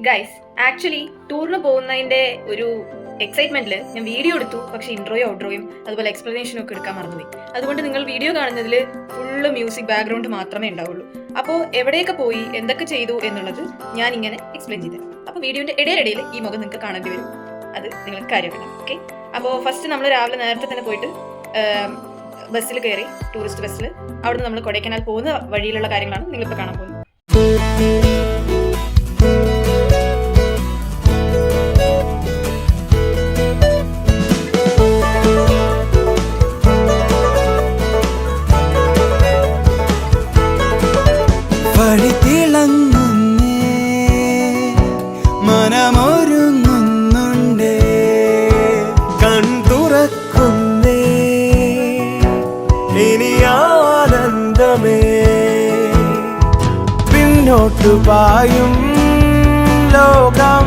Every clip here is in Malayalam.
ഗൈസ്, ആക്ച്വലി ടൂറിന് പോകുന്നതിന്റെ ഒരു എക്സൈറ്റ്മെന്റിൽ ഞാൻ വീഡിയോ എടുത്തു, പക്ഷേ ഇൻട്രോയും ഔട്ട്രോയും അതുപോലെ എക്സ്പ്ലനേഷനും ഒക്കെ എടുക്കാൻ മറന്നുപോയി. അതുകൊണ്ട് നിങ്ങൾ വീഡിയോ കാണുന്നതിൽ ഫുള്ള് മ്യൂസിക് ബാക്ക്ഗ്രൗണ്ട് മാത്രമേ ഉണ്ടാവുള്ളൂ. അപ്പോൾ എവിടെയൊക്കെ പോയി എന്തൊക്കെ ചെയ്തു എന്നുള്ളത് ഞാൻ ഇങ്ങനെ എക്സ്പ്ലെയിൻ ചെയ്തു. അപ്പോൾ വീഡിയോന്റെ ഇടയിലിടയിൽ ഈ മുഖം നിങ്ങൾക്ക് കാണേണ്ടി വരും. അത് നിങ്ങൾക്ക് കാര്യമാണ്. ഓക്കെ, അപ്പോൾ ഫസ്റ്റ് നമ്മൾ രാവിലെ നേരത്തെ തന്നെ പോയിട്ട് ബസ്സിൽ കയറി, ടൂറിസ്റ്റ് ബസ്സിൽ. അവിടുന്ന് നമ്മൾ കൊടൈക്കനാൽ പോകുന്ന വഴിയിലുള്ള കാര്യങ്ങളാണ് നിങ്ങളിപ്പോൾ കാണാൻ പോകുന്നത്. പായും ലോകം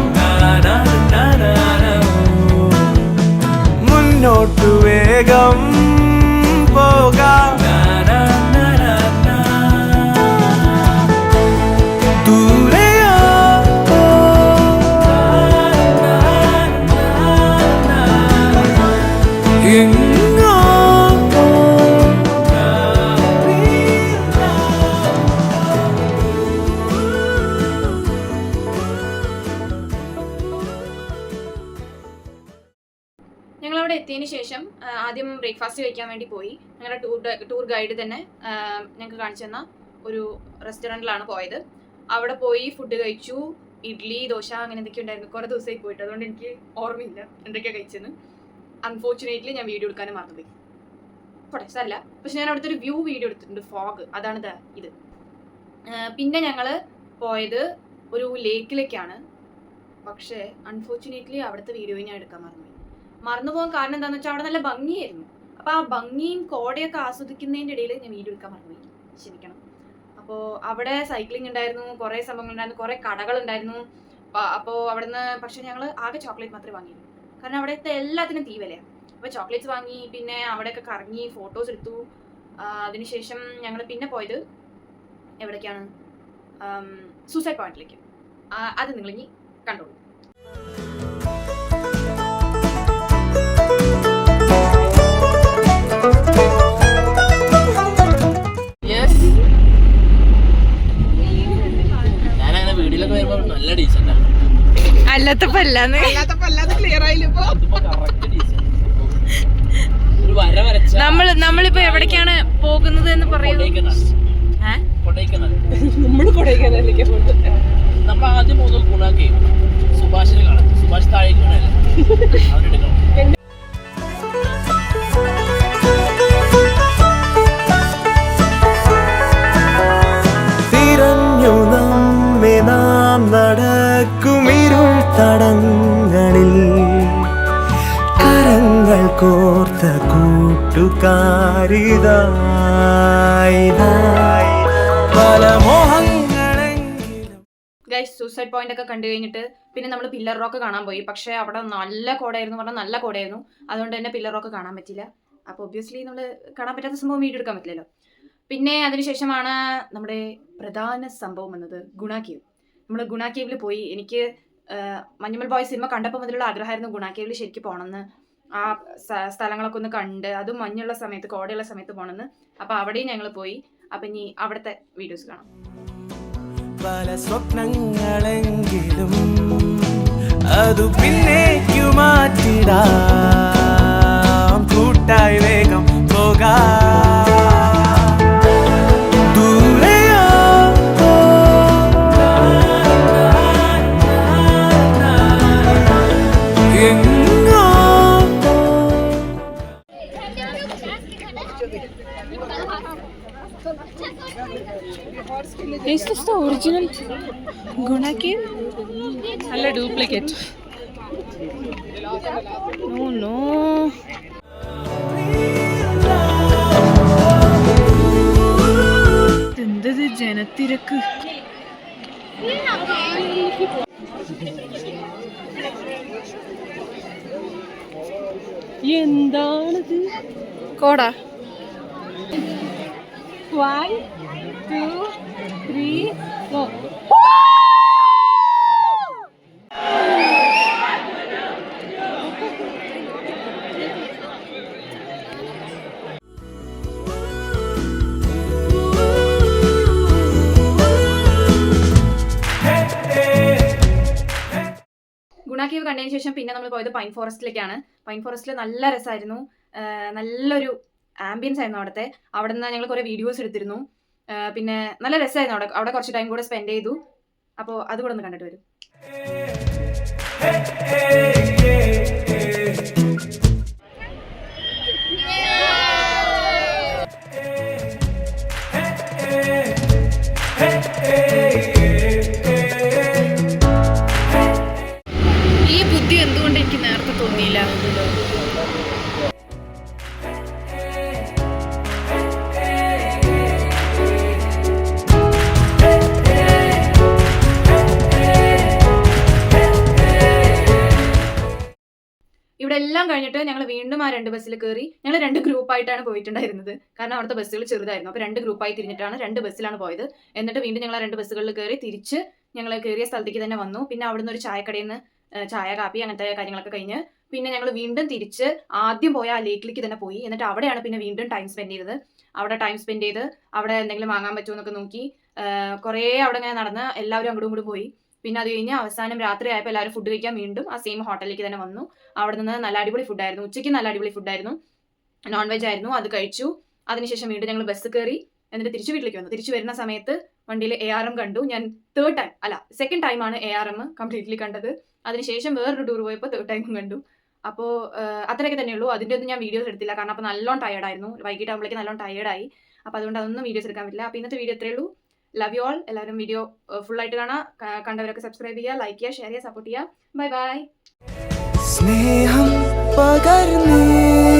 മുന്നോട്ടു വേഗം പോകാം. ദൂരെയോ ഞങ്ങളവിടെ എത്തിയതിന് ശേഷം ആദ്യം ബ്രേക്ക്ഫാസ്റ്റ് കഴിക്കാൻ വേണ്ടി പോയി. ഞങ്ങളുടെ ടൂർ ഗൈഡ് തന്നെ ഞങ്ങൾക്ക് കാണിച്ചു തന്ന ഒരു റെസ്റ്റോറൻറ്റിലാണ് പോയത്. അവിടെ പോയി ഫുഡ് കഴിച്ചു. ഇഡ്ഡലി, ദോശ, അങ്ങനെ എന്തൊക്കെ ഉണ്ടായിരുന്നു. കുറേ ദിവസമായി പോയിട്ട്, അതുകൊണ്ട് എനിക്ക് ഓർമ്മയില്ല എന്തൊക്കെയാണ് കഴിച്ചെന്ന്. അൺഫോർച്ചുനേറ്റ്ലി ഞാൻ വീഡിയോ എടുക്കാനും മറന്നുപോയി. പ്രൊട്ടക്സല്ല, പക്ഷെ ഞാൻ അവിടുത്തെ ഒരു വ്യൂ വീഡിയോ എടുത്തിട്ടുണ്ട്. ഫോഗ്, അതാണ് ഇത്. പിന്നെ ഞങ്ങൾ പോയത് ഒരു ലേക്കിലേക്കാണ്. പക്ഷേ അൺഫോർച്ചുനേറ്റ്ലി അവിടുത്തെ വീഡിയോ ഞാൻ എടുക്കാൻ മറന്നുപോകാൻ കാരണം എന്താണെന്ന് വെച്ചാൽ അവിടെ നല്ല ഭംഗിയായിരുന്നു. അപ്പോൾ ആ ഭംഗിയും കോടയൊക്കെ ആസ്വദിക്കുന്നതിൻ്റെ ഇടയിൽ ഞാൻ വീഡിയോ എടുക്കാൻ മറന്നുപോയി, ക്ഷമിക്കണം. അപ്പോൾ അവിടെ സൈക്ലിംഗ് ഉണ്ടായിരുന്നു, കുറേ സംഭവങ്ങളുണ്ടായിരുന്നു, കുറേ കടകളുണ്ടായിരുന്നു. അപ്പോൾ അവിടുന്ന് പക്ഷേ ഞങ്ങൾ ആകെ ചോക്ലേറ്റ് മാത്രമേ വാങ്ങിയുള്ളൂ. കാരണം അവിടുത്തെ എല്ലാത്തിനും തീ വിലയാണ്. അപ്പോൾ ചോക്ലേറ്റ്സ് വാങ്ങി, പിന്നെ അവിടെയൊക്കെ കറങ്ങി ഫോട്ടോസ് എടുത്തു. അതിനുശേഷം ഞങ്ങൾ പിന്നെ പോയത് എവിടേക്കാണ്? സൂസൈഡ് പോയിന്റിലേക്ക്. അത് നിങ്ങളിനി കണ്ടോളൂ. നമ്മളിപ്പോ എവിടേക്കാണ് പോകുന്നത് എന്ന് പറയുന്നത്? നമ്മൾ ആദ്യം പോകുന്നത് ഗുണാക്കേ സുഭാഷിനെ കാണാം. സുഭാഷ് താഴേക്ക് തിരഞ്ഞു നമ്മെ നാം നടക്കുമിരുൾ തടങ്ങളിൽ കരങ്ങൾ കോർത്ത കൂട്ടുകാരിതായി പല മോഹങ്ങളെങ്കിലും. ഗൈസ്, സൂസൈഡ് പോയിന്റ് ഒക്കെ കണ്ടു കഴിഞ്ഞിട്ട് പിന്നെ നമ്മൾ പില്ലർ റോക്ക് കാണാൻ പോയി. പക്ഷേ അവിടെ നല്ല കോടയായിരുന്നു, പറഞ്ഞാൽ നല്ല കോടയായിരുന്നു. അതുകൊണ്ട് തന്നെ പില്ലർ റോക്ക് കാണാൻ പറ്റില്ല. അപ്പോൾ ഒബ്വിയസ്ലി നമ്മൾ കാണാൻ പറ്റാത്ത സംഭവം വീഡിയോ എടുക്കാൻ പറ്റില്ലല്ലോ. പിന്നെ അതിനുശേഷമാണ് നമ്മുടെ പ്രധാന സംഭവം വന്നത്, ഗുണ കേവ്. നമ്മൾ ഗുണ കേവിൽ പോയി. എനിക്ക് മഞ്ഞുമൽ ബോയ്സ് സിനിമ കണ്ടപ്പോൾ മുതലുള്ള ആഗ്രഹമായിരുന്നു ഗുണ കേവിൽ ശരിക്കും പോകണമെന്ന്. ആ സ്ഥലങ്ങളൊക്കെ ഒന്ന് കണ്ട്, അതും മഞ്ഞുള്ള സമയത്ത്, കോടയുള്ള സമയത്ത് പോകണമെന്ന്. അപ്പോൾ അവിടെയും ഞങ്ങൾ പോയി. അപ്പം ഇനി അവിടുത്തെ വീഡിയോസ് കാണാം. പല സ്വപ്നങ്ങളെങ്കിലും അതു പിന്നേക്കു മാറ്റിടാം, കൂട്ടായി വേഗം പോകാം. Is this the original Guna cave? Alla duplicate. No. എന്തത് ജനത്തിരക്ക്! എന്താണിത്? കോട. 1, 2, 3, 4. കേവ് കണ്ടതിന് ശേഷം പിന്നെ നമ്മൾ പോയത് പൈൻ ഫോറസ്റ്റിലേക്കാണ്. പൈൻ ഫോറസ്റ്റിൽ നല്ല രസമായിരുന്നു, നല്ലൊരു ആംബിയൻസ് ആയിരുന്നു അവിടുത്തെ. അവിടെ നിന്ന് ഞങ്ങൾ കുറേ വീഡിയോസ് എടുത്തിരുന്നു. പിന്നെ നല്ല രസമായിരുന്നു അവിടെ കുറച്ച് ടൈം കൂടെ സ്പെൻഡ് ചെയ്തു. അപ്പോൾ അതുകൂടെ ഒന്ന് കണ്ടിട്ട് വരും. ഈ ബുദ്ധി എന്തുകൊണ്ട് എനിക്ക് നേരത്തെ തോന്നിയില്ല? ഇവിടെ എല്ലാം കഴിഞ്ഞിട്ട് ഞങ്ങൾ വീണ്ടും ആ 2 ബസ്സിൽ കയറി. ഞങ്ങൾ 2 ഗ്രൂപ്പായിട്ടാണ് പോയിട്ടുണ്ടായിരുന്നത്, കാരണം അവിടുത്തെ ബസ്സുകൾ ചെറുതായിരുന്നു. അപ്പോൾ 2 ഗ്രൂപ്പായി തിരിഞ്ഞിട്ടാണ് 2 ബസ്സിലാണ് പോയത്. എന്നിട്ട് വീണ്ടും ഞങ്ങൾ ആ 2 ബസ്സുകളിൽ കയറി തിരിച്ച് ഞങ്ങൾ കയറിയ സ്ഥലത്തേക്ക് തന്നെ വന്നു. പിന്നെ അവിടുന്ന് ഒരു ചായക്കടയിൽ നിന്ന് ചായ, കാപ്പി അങ്ങനത്തെ കാര്യങ്ങളൊക്കെ കഴിഞ്ഞ് പിന്നെ ഞങ്ങൾ വീണ്ടും തിരിച്ച് ആദ്യം പോയ ആ ലേക്കിലേക്ക് തന്നെ പോയി. എന്നിട്ട് അവിടെയാണ് പിന്നെ വീണ്ടും ടൈം സ്പെൻഡ് ചെയ്തത്. അവിടെ ടൈം സ്പെൻഡ് ചെയ്ത് അവിടെ എന്തെങ്കിലും വാങ്ങാൻ പറ്റുമോ എന്നൊക്കെ നോക്കി കുറേ അവിടെ ഇങ്ങനെ നടന്ന് എല്ലാവരും അങ്ങോട്ടും ഇങ്ങോട്ടും പോയി. പിന്നെ അത് കഴിഞ്ഞ് അവസാനം രാത്രി ആയപ്പോൾ എല്ലാവരും ഫുഡ് കഴിക്കാൻ വീണ്ടും ആ സെയിം ഹോട്ടലിലേക്ക് തന്നെ വന്നു. അവിടെ നിന്ന് നല്ല അടിപൊളി ഫുഡായിരുന്നു. ഉച്ചയ്ക്ക് നല്ല അടിപൊളി ഫുഡായിരുന്നു, നോൺ വെജ് ആയിരുന്നു. അത് കഴിച്ചു. അതിനുശേഷം വീണ്ടും ഞങ്ങൾ ബസ് കയറി. എന്നിട്ട് തിരിച്ച് വീട്ടിലേക്ക് വന്നു. തിരിച്ചു വരുന്ന സമയത്ത് വണ്ടിയിൽ ARM കണ്ടു. ഞാൻ സെക്കൻഡ് ടൈമാണ് ARM കംപ്ലീറ്റ്ലി കണ്ടത്. അതിനുശേഷം വേറൊരു ടൂർ പോയപ്പോൾ 3rd ടൈമും കണ്ടു. അപ്പോൾ അത്രയൊക്കെ തന്നെയുള്ളൂ. അതിൻ്റെ ഒന്നും ഞാൻ വീഡിയോസ് എടുത്തില്ല, കാരണം അപ്പോൾ നല്ലോണം ടയേർഡായിരുന്നു. വൈകിട്ടാകുമ്പോഴേക്കും നല്ലോണം ടയേർഡായി. അപ്പോൾ അതുകൊണ്ട് അതൊന്നും വീഡിയോസ് എടുക്കാൻ പറ്റില്ല. അപ്പോൾ ഇന്നത്തെ വീഡിയോ ഇത്രയേ ഉള്ളൂ. Love you all. എല്ലാവരും വീഡിയോ ഫുള്ളായിട്ട് കാണാം. കണ്ടവരൊക്കെ സബ്സ്ക്രൈബ് ചെയ്യുക, ലൈക്ക് ചെയ്യുക, ഷെയർ ചെയ്യുക, സപ്പോർട്ട് ചെയ്യുക. Bye bye. സ്നേഹം പകർന്നേ